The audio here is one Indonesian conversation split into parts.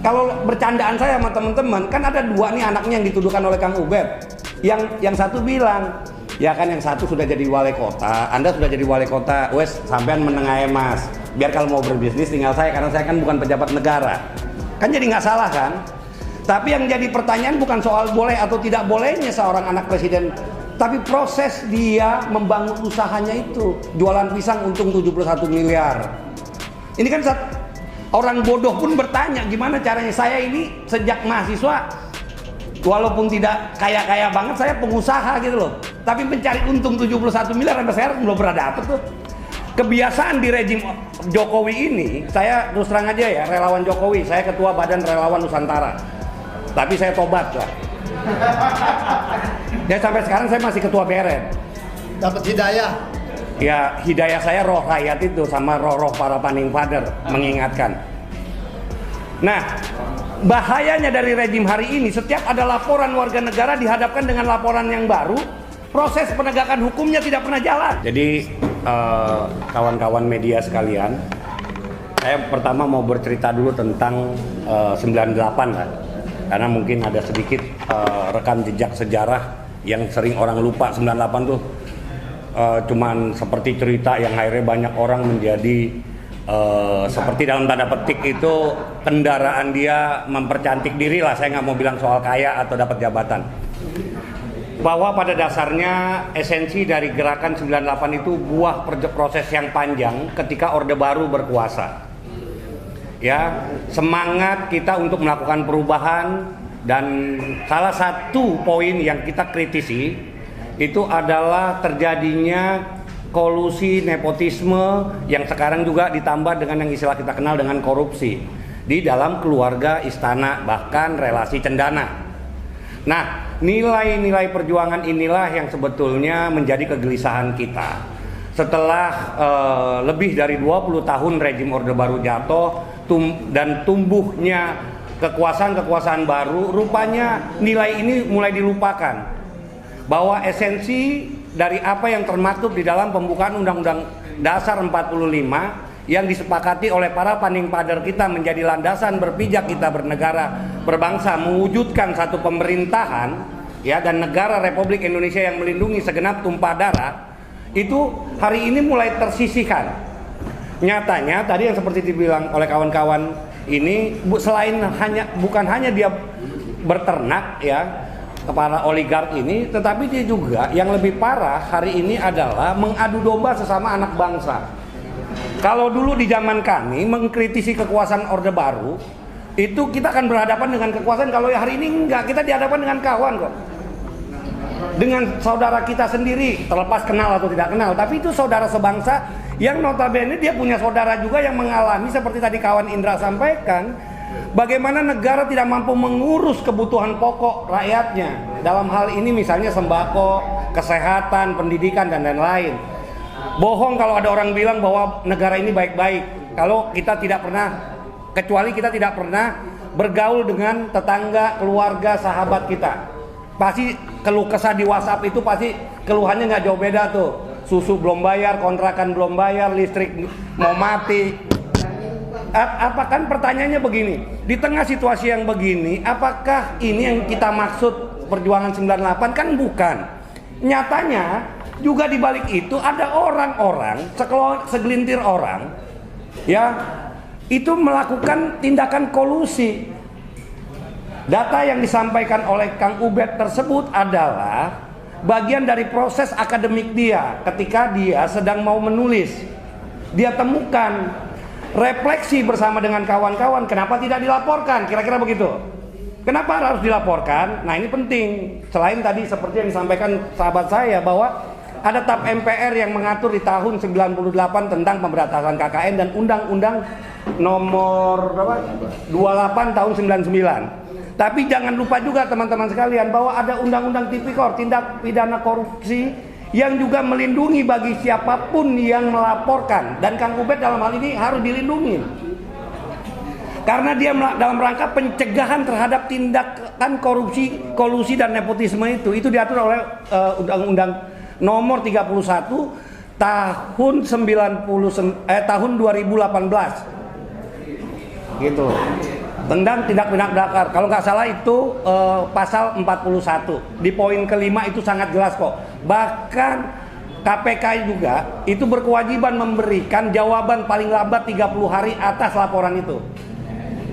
Kalau bercandaan saya sama teman-teman, kan ada dua nih anaknya yang dituduhkan oleh Kang Ubed. Yang satu bilang, ya kan yang satu sudah jadi wali kota, Anda sudah jadi wali kota, wes sampean menengahe mas. Biar kalau mau berbisnis tinggal saya, karena saya kan bukan pejabat negara. Kan jadi nggak salah kan? Tapi yang jadi pertanyaan bukan soal boleh atau tidak bolehnya seorang anak presiden, tapi proses dia membangun usahanya itu. Jualan pisang untung 71 miliar. Ini kan orang bodoh pun bertanya, gimana caranya saya ini sejak mahasiswa, walaupun tidak kaya-kaya banget, saya pengusaha gitu loh. Tapi mencari untung 71 miliar sampai sekarang belum pernah dapet tuh. Kebiasaan di rejim Jokowi ini, saya terus terang aja ya, relawan Jokowi, saya ketua Badan Relawan Nusantara. Tapi saya tobat lah. Ya sampai sekarang saya masih ketua BRN. Dapat hidayah. Ya hidayah saya roh rakyat itu sama roh-roh para paning father mengingatkan. Nah, bahayanya dari rejim hari ini, setiap ada laporan warga negara dihadapkan dengan laporan yang baru, proses penegakan hukumnya tidak pernah jalan. Jadi kawan-kawan media sekalian, saya pertama mau bercerita dulu tentang 98 lah. Karena mungkin ada sedikit rekam jejak sejarah yang sering orang lupa. 98 tuh cuman seperti cerita yang akhirnya banyak orang menjadi seperti dalam tanda petik itu kendaraan dia mempercantik diri lah. Saya nggak mau bilang soal kaya atau dapat jabatan. Bahwa pada dasarnya esensi dari gerakan 98 itu buah proses yang panjang ketika Orde Baru berkuasa. Ya, semangat kita untuk melakukan perubahan, dan salah satu poin yang kita kritisi itu adalah terjadinya kolusi nepotisme yang sekarang juga ditambah dengan yang istilah kita kenal dengan korupsi di dalam keluarga istana, bahkan relasi cendana. Nah, nilai-nilai perjuangan inilah yang sebetulnya menjadi kegelisahan kita. Setelah lebih dari 20 tahun rejim Orde Baru jatuh dan tumbuhnya kekuasaan-kekuasaan baru, rupanya nilai ini mulai dilupakan. Bahwa esensi dari apa yang termaktub di dalam pembukaan Undang-Undang Dasar 45 yang disepakati oleh para paning pader kita menjadi landasan berpijak kita bernegara, berbangsa, mewujudkan satu pemerintahan ya dan negara Republik Indonesia yang melindungi segenap tumpah darah, itu hari ini mulai tersisihkan. Nyatanya tadi yang seperti dibilang oleh kawan-kawan ini, selain bukan hanya dia berternak ya kepada oligark ini, tetapi dia juga yang lebih parah hari ini adalah mengadu domba sesama anak bangsa. Kalau dulu di zaman kami mengkritisi kekuasaan Orde Baru, itu kita akan berhadapan dengan kekuasaan. Kalau hari ini enggak, kita dihadapkan dengan kawan kok. Dengan saudara kita sendiri, terlepas kenal atau tidak kenal, tapi itu saudara sebangsa yang notabene dia punya saudara juga yang mengalami seperti tadi kawan Indra sampaikan, bagaimana negara tidak mampu mengurus kebutuhan pokok rakyatnya. Dalam hal ini misalnya sembako, kesehatan, pendidikan dan lain-lain. Bohong kalau ada orang bilang bahwa negara ini baik-baik. Kalau kita tidak pernah, kecuali kita tidak pernah bergaul dengan tetangga, keluarga, sahabat kita. Pasti keluh kesah di WhatsApp itu pasti keluhannya nggak jauh beda tuh. Susu belum bayar, kontrakan belum bayar, listrik mau mati. Apa kan pertanyaannya begini, di tengah situasi yang begini, apakah ini yang kita maksud perjuangan 98? Kan bukan. Nyatanya juga di balik itu ada orang-orang, segelintir orang ya, itu melakukan tindakan kolusi. Data yang disampaikan oleh Kang Ubed tersebut adalah bagian dari proses akademik dia ketika dia sedang mau menulis. Dia temukan, refleksi bersama dengan kawan-kawan, kenapa tidak dilaporkan, kira-kira begitu. Kenapa harus dilaporkan? Nah ini penting. Selain tadi seperti yang disampaikan sahabat saya bahwa ada TAP MPR yang mengatur di tahun 98 tentang pemberantasan KKN dan Undang-Undang nomor 28 tahun 99. Tapi jangan lupa juga teman-teman sekalian bahwa ada Undang-Undang Tipikor, tindak pidana korupsi, yang juga melindungi bagi siapapun yang melaporkan. Dan Kang Ubed dalam hal ini harus dilindungi. Karena dia dalam rangka pencegahan terhadap tindakan korupsi, kolusi dan nepotisme itu diatur oleh Undang-Undang nomor 31 tahun 2018. Gitu. Tentang tindak pidana makar. Kalau nggak salah itu pasal 41. Di poin kelima itu sangat jelas kok. Bahkan KPK juga itu berkewajiban memberikan jawaban paling lambat 30 hari atas laporan itu.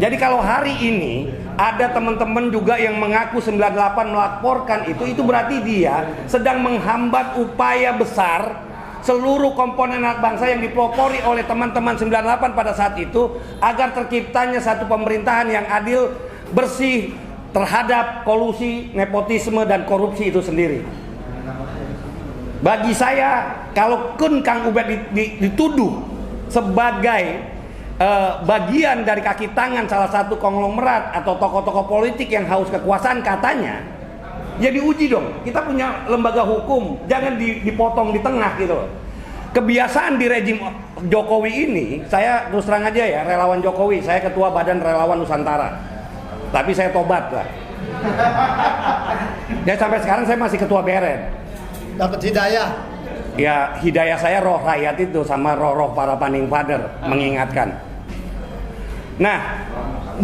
Jadi kalau hari ini ada teman-teman juga yang mengaku 98 melaporkan itu berarti dia sedang menghambat upaya besar seluruh komponen anak bangsa yang dipelopori oleh teman-teman 98 pada saat itu agar terciptanya satu pemerintahan yang adil, bersih terhadap kolusi, nepotisme dan korupsi itu sendiri. Bagi saya, kalau Kang Ubed dituduh sebagai bagian dari kaki tangan salah satu konglomerat atau tokoh-tokoh politik yang haus kekuasaan katanya, ya diuji dong. Kita punya lembaga hukum, jangan dipotong di tengah gitu. Kebiasaan di rejim Jokowi ini, saya terus terang aja ya, relawan Jokowi, saya ketua Badan Relawan Nusantara, tapi saya tobat lah. Dan sampai sekarang saya masih ketua BRN. Dapat hidayah. Ya hidayah saya roh rakyat itu sama roh para paning father mengingatkan. Nah,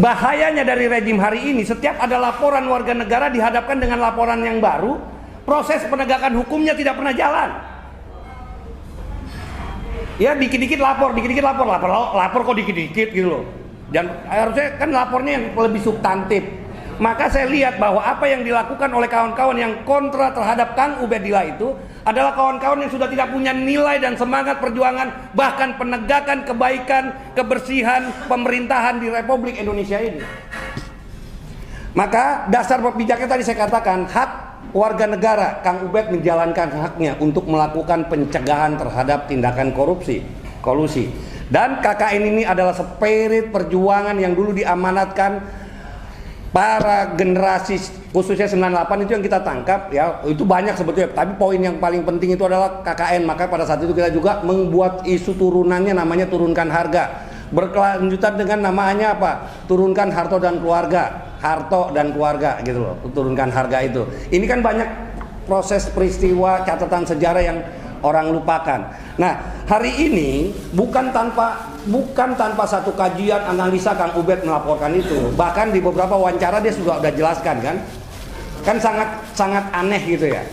bahayanya dari rejim hari ini, setiap ada laporan warga negara dihadapkan dengan laporan yang baru, proses penegakan hukumnya tidak pernah jalan. Ya dikit-dikit lapor kok dikit-dikit gitu loh. Dan harusnya kan lapornya yang lebih substantif. Maka saya lihat bahwa apa yang dilakukan oleh kawan-kawan yang kontra terhadap Kang Ubedillah itu adalah kawan-kawan yang sudah tidak punya nilai dan semangat perjuangan, bahkan penegakan kebaikan, kebersihan pemerintahan di Republik Indonesia ini. Maka dasar bijaknya tadi saya katakan, hak warga negara, Kang Ubed menjalankan haknya untuk melakukan pencegahan terhadap tindakan korupsi, kolusi. Dan KKN ini adalah spirit perjuangan yang dulu diamanatkan para generasi khususnya 98 itu yang kita tangkap ya, itu banyak sebetulnya, tapi poin yang paling penting itu adalah KKN. Maka pada saat itu kita juga membuat isu turunannya namanya turunkan harga, berkelanjutan dengan namanya apa, turunkan harta dan keluarga gitu loh, turunkan harga itu. Ini kan banyak proses peristiwa catatan sejarah yang orang lupakan. Nah, hari ini bukan tanpa satu kajian analisa Kang Ubed melaporkan itu. Bahkan di beberapa wawancara dia sudah jelaskan kan sangat aneh gitu ya.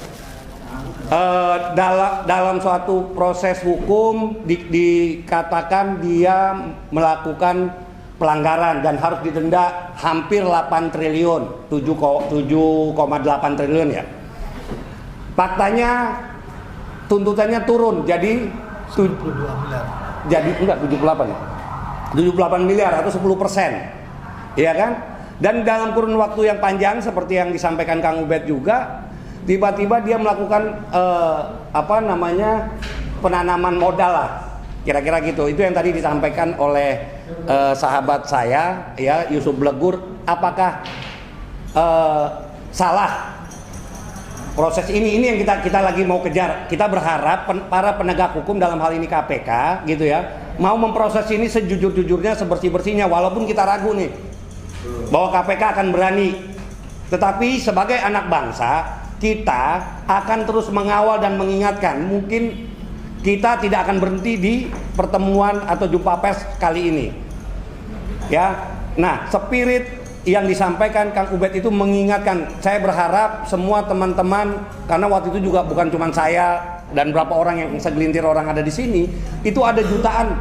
Dalam suatu proses hukum dikatakan dia melakukan pelanggaran dan harus didenda hampir 8 triliun, 7,8 triliun ya. Faktanya tuntutannya turun jadi 72 miliar. Jadi enggak 78 ya. 78 miliar atau 10%. Iya kan? Dan dalam kurun waktu yang panjang seperti yang disampaikan Kang Ubed juga, tiba-tiba dia melakukan penanaman modal lah. Kira-kira gitu. Itu yang tadi disampaikan oleh sahabat saya ya, Yusuf Blegur. Apakah salah proses ini yang kita lagi mau kejar. Kita berharap para penegak hukum, dalam hal ini KPK gitu ya, mau memproses ini sejujur-jujurnya, sebersih-bersihnya, walaupun kita ragu nih bahwa KPK akan berani. Tetapi sebagai anak bangsa, kita akan terus mengawal dan mengingatkan. Mungkin kita tidak akan berhenti di pertemuan atau jumpa pers kali ini ya. Nah, spirit yang disampaikan Kang Ubed itu mengingatkan. Saya berharap semua teman-teman, karena waktu itu juga bukan cuma saya dan berapa orang yang segelintir orang ada di sini, itu ada jutaan,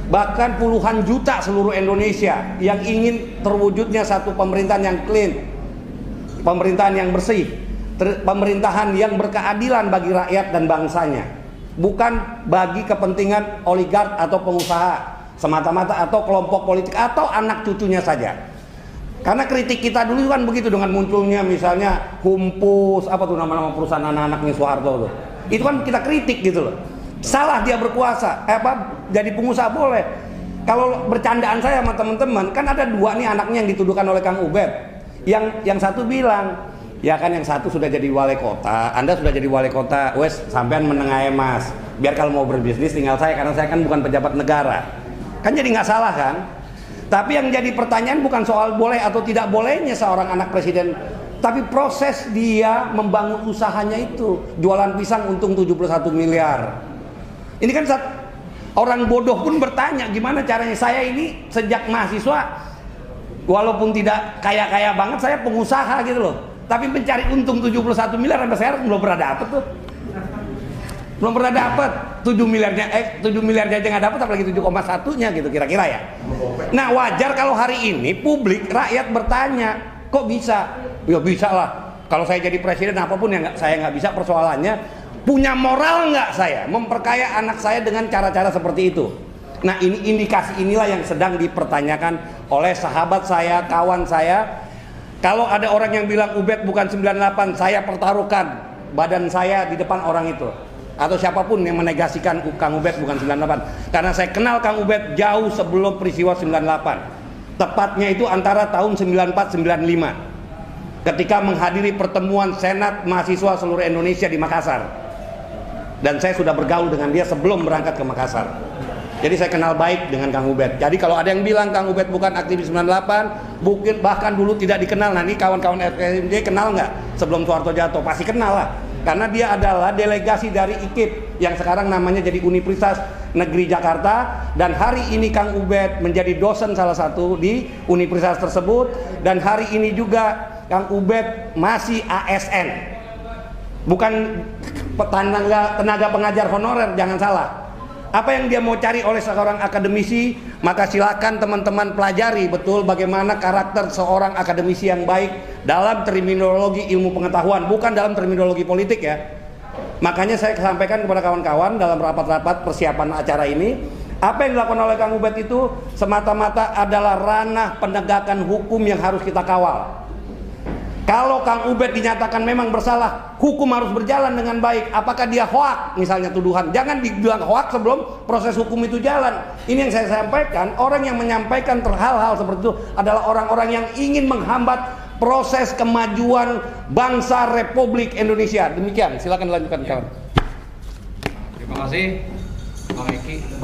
bahkan puluhan juta seluruh Indonesia yang ingin terwujudnya satu pemerintahan yang clean, pemerintahan yang bersih, pemerintahan yang berkeadilan bagi rakyat dan bangsanya, bukan bagi kepentingan oligark atau pengusaha semata-mata atau kelompok politik atau anak cucunya saja. Karena kritik kita dulu kan begitu, dengan munculnya misalnya Humpus, apa tuh nama-nama perusahaan anak-anaknya Soeharto tuh. Itu kan kita kritik gitu loh. Salah dia berkuasa, jadi pengusaha boleh. Kalau bercandaan saya sama teman-teman, kan ada dua nih anaknya yang dituduhkan oleh Kang Ubed. Yang satu bilang, ya kan yang satu sudah jadi wali kota, Anda sudah jadi wali kota, wes sampean menengahe mas. Biar kalau mau berbisnis tinggal saya, karena saya kan bukan pejabat negara. Kan jadi nggak salah kan? Tapi yang jadi pertanyaan bukan soal boleh atau tidak bolehnya seorang anak presiden, tapi proses dia membangun usahanya itu. Jualan pisang untung 71 miliar. Ini kan orang bodoh pun bertanya, gimana caranya? Saya ini sejak mahasiswa Walaupun tidak kaya-kaya banget, saya pengusaha gitu loh. Tapi mencari untung 71 miliar sampai sekarang belum pernah dapet tuh. Belum pernah dapat 7 miliarnya aja nggak dapat, apalagi 7,1-nya gitu kira-kira ya. Nah, wajar kalau hari ini publik rakyat bertanya, kok bisa? Ya bisa lah. Kalau saya jadi presiden apapun yang saya nggak bisa, persoalannya punya moral nggak saya memperkaya anak saya dengan cara-cara seperti itu. Nah, ini indikasi inilah yang sedang dipertanyakan oleh sahabat saya, kawan saya. Kalau ada orang yang bilang Ubed bukan 98, saya pertaruhkan badan saya di depan orang itu. Atau siapapun yang menegasikan Kang Ubed bukan 98. Karena saya kenal Kang Ubed jauh sebelum peristiwa 98. Tepatnya itu antara tahun 94-95. Ketika menghadiri pertemuan Senat Mahasiswa seluruh Indonesia di Makassar. Dan saya sudah bergaul dengan dia sebelum berangkat ke Makassar. Jadi saya kenal baik dengan Kang Ubed. Jadi kalau ada yang bilang Kang Ubed bukan aktivis 98, mungkin bahkan dulu tidak dikenal. Nah, ini kawan-kawan FKMJ kenal nggak sebelum Soeharto jatuh? Pasti kenal lah. Karena dia adalah delegasi dari IKIP yang sekarang namanya jadi Universitas Negeri Jakarta. Dan hari ini Kang Ubed menjadi dosen salah satu di universitas tersebut. Dan hari ini juga Kang Ubed masih ASN. Bukan tenaga pengajar honorer, jangan salah. Apa yang dia mau cari oleh seorang akademisi, maka silakan teman-teman pelajari betul bagaimana karakter seorang akademisi yang baik dalam terminologi ilmu pengetahuan, bukan dalam terminologi politik ya. Makanya saya sampaikan kepada kawan-kawan dalam rapat-rapat persiapan acara ini, apa yang dilakukan oleh Kang Ubed itu semata-mata adalah ranah penegakan hukum yang harus kita kawal. Kalau Kang Ubed dinyatakan memang bersalah, hukum harus berjalan dengan baik. Apakah dia hoak misalnya tuduhan? Jangan dibilang hoak sebelum proses hukum itu jalan. Ini yang saya sampaikan, orang yang menyampaikan hal-hal seperti itu adalah orang-orang yang ingin menghambat proses kemajuan bangsa Republik Indonesia. Demikian, silakan dilanjutkan kawan. Terima kasih Bang Eki.